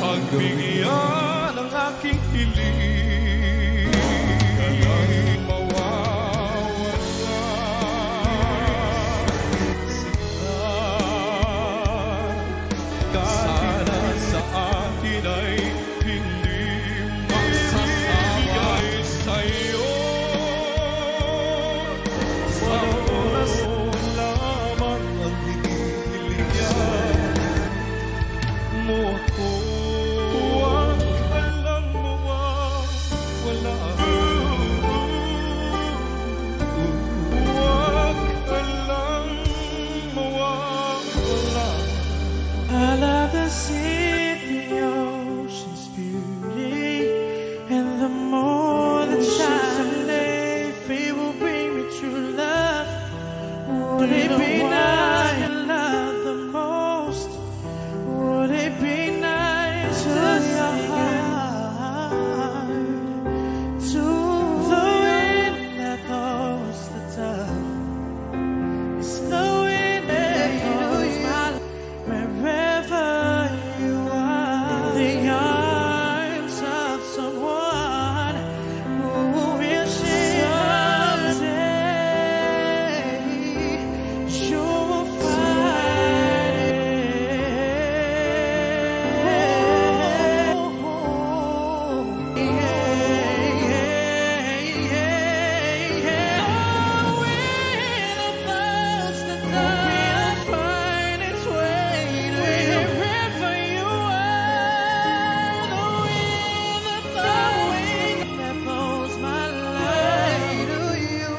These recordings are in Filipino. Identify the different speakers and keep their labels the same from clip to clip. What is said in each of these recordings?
Speaker 1: pagbigyan ang aking hiling. Kailangan mawawala sila. Sana sa akin ay hindi magsasabay sa'yo. Sa oras lamang ang hinihilingan mo ako. Huwag ka lang mawawala. Huwag ka lang mawawala.
Speaker 2: I love the sea, the ocean's beauty, and the more that shines someday, fate will bring me true love. Would it be nice to love the most? Would it be nice to your heart? To the wind that blows the dove, it's the wind that blows my life. Wherever you are, the arms of someone who will share someday. You will find its way wherever you are. The wind that blows my life to you.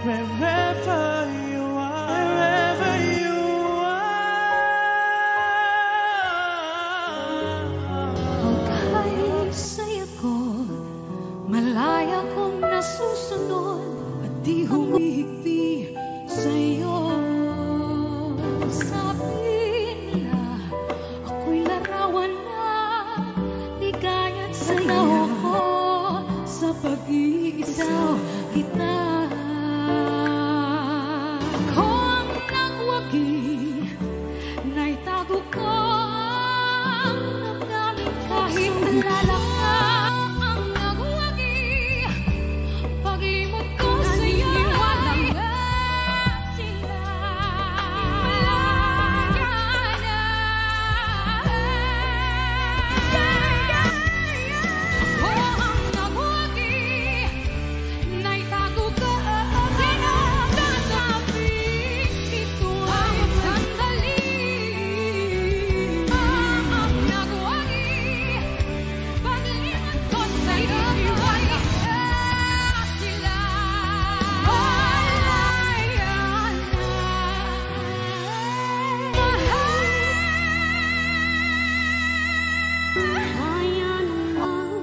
Speaker 2: Wherever you are, wherever you are.
Speaker 3: Kahit saya ko, malaya kong nasusunod at di humihigpi sa'yo. Sabi nila, ako'y larawan na ligaya't sayaw ako sa pag-iisa kita. Ako ang nagwagi, naitago ko ang damdamin kahit nalala ka. Ang nagwagi, paglimot ko sa'yo ay sila. Malaya na. Ako ang nagwagi, naitago ko sinasabi. Ito ay sandali. Ang nagwagi, paglimot ko sa'yo ay sila. Malaya na. Kaya namang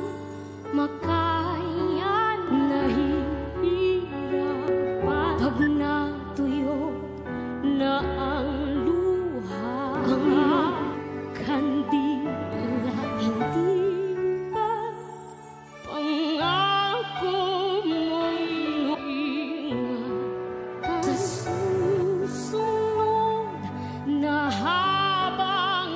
Speaker 3: makaya nahihirapan pag natuyo na ang luha. Ang kandila hindi ba pangako mong ingat sa susunod na habang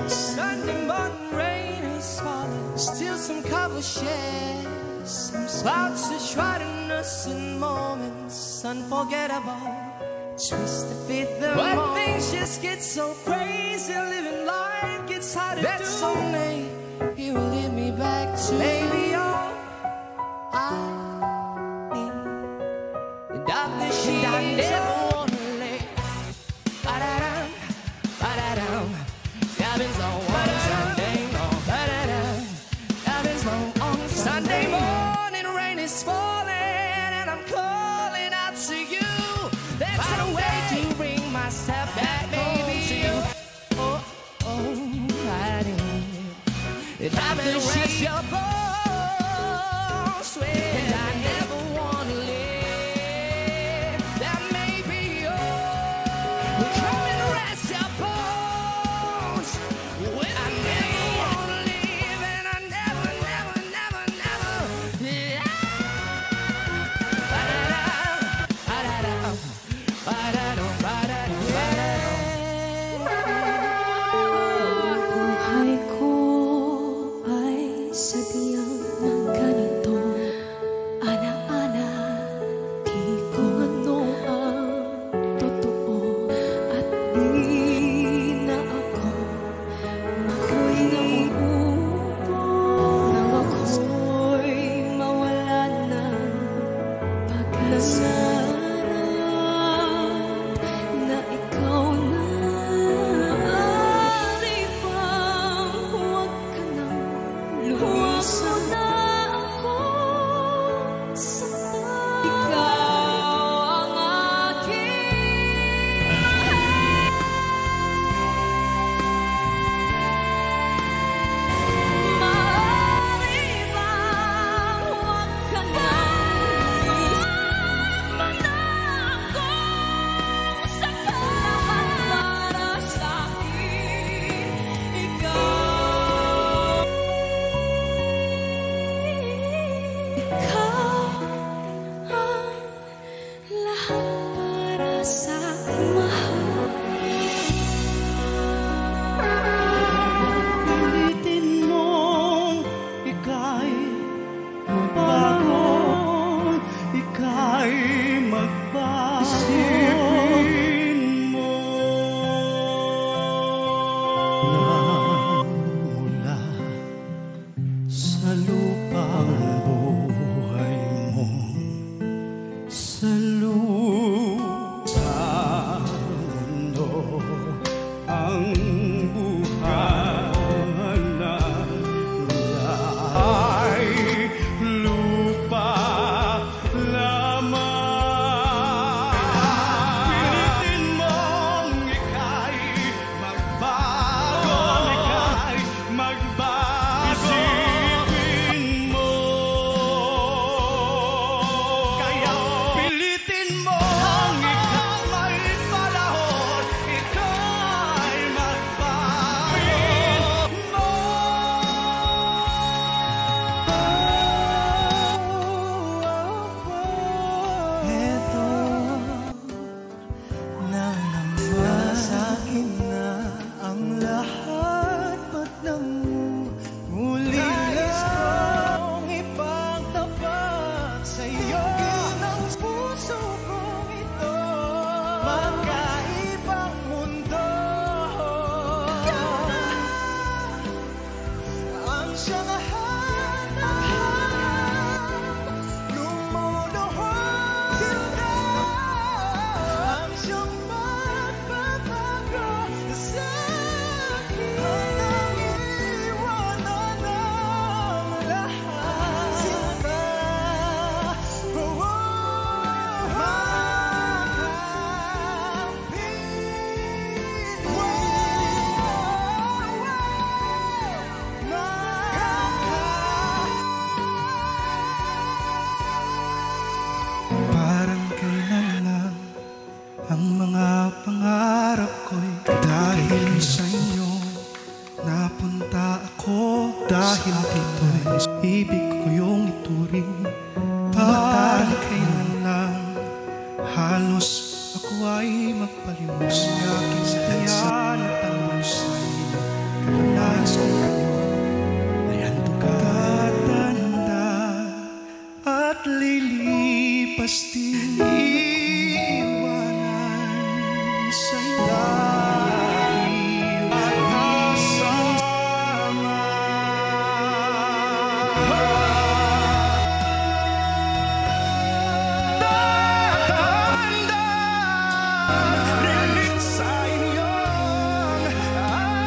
Speaker 2: Sunday morning rain is falling, still some shares, some clouds to try to nurse in moments unforgettable. Twist to fit the moment. But things just get so crazy, living life gets harder to do. That's only you will lead me back to maybe all I need. And I'm the shit I never wanna let. Ba-da-dum, ba-da-dum. Cabins on one Sunday morning. Ba-da-dum. Cabins on Sunday morning. Rain is falling and I'm cold. rest your bones. And I never wanna live. That may be yours. Come and rest your bones. When I never wanna live, and I never, never, never, never.
Speaker 3: Buhay ko ay sadyang ng ganito. Alaala, di ko ano ang totoo. At di na ako mag-uupo nang ako'y mawala ng pag-asa. Na ikaw na ari bang huwag ka nang lumisan na ako sa ikaw ang aking maaari bang huwag ka nang lumisan na ako sa lahat para sa akin, ikaw ang lahat para sa akin, mahal.
Speaker 1: Pilitin mong ika'y magbago, ika'y magbago. Isipin mo na mula sa lupang buhay mo, sa lupang mundo ang buhay na ay lupa lamang. Pilitin mong ika'y magbago, ika'y magbago. Isipin mo, kaya pilitin mong ikaw may palahon, ika'y magbago mo.
Speaker 2: Eto na naman sa akin na ang lahat, ba't nang muli nais kong ipagtapat sa'yo ng puso kong ito, magkaibang mundo. Ikaw na ang siyang hanap, lumuluhod sila ang siyang magbabago sa akin. Nang iwanan ang lahat, sinta
Speaker 1: Parang kailan lang ang mga pangarap ko'y dahil sa inyo napunta ako. Dahil dito'y ibig ko yung ituring. Parang kailan lang halos ako ay magpalimos sa aking sakyan at ang lusay. Kalanais ko kayo ay handog tatanda at lilipas din iwanan sa ilalim at kasama. Tatanda rin sa inyong alam.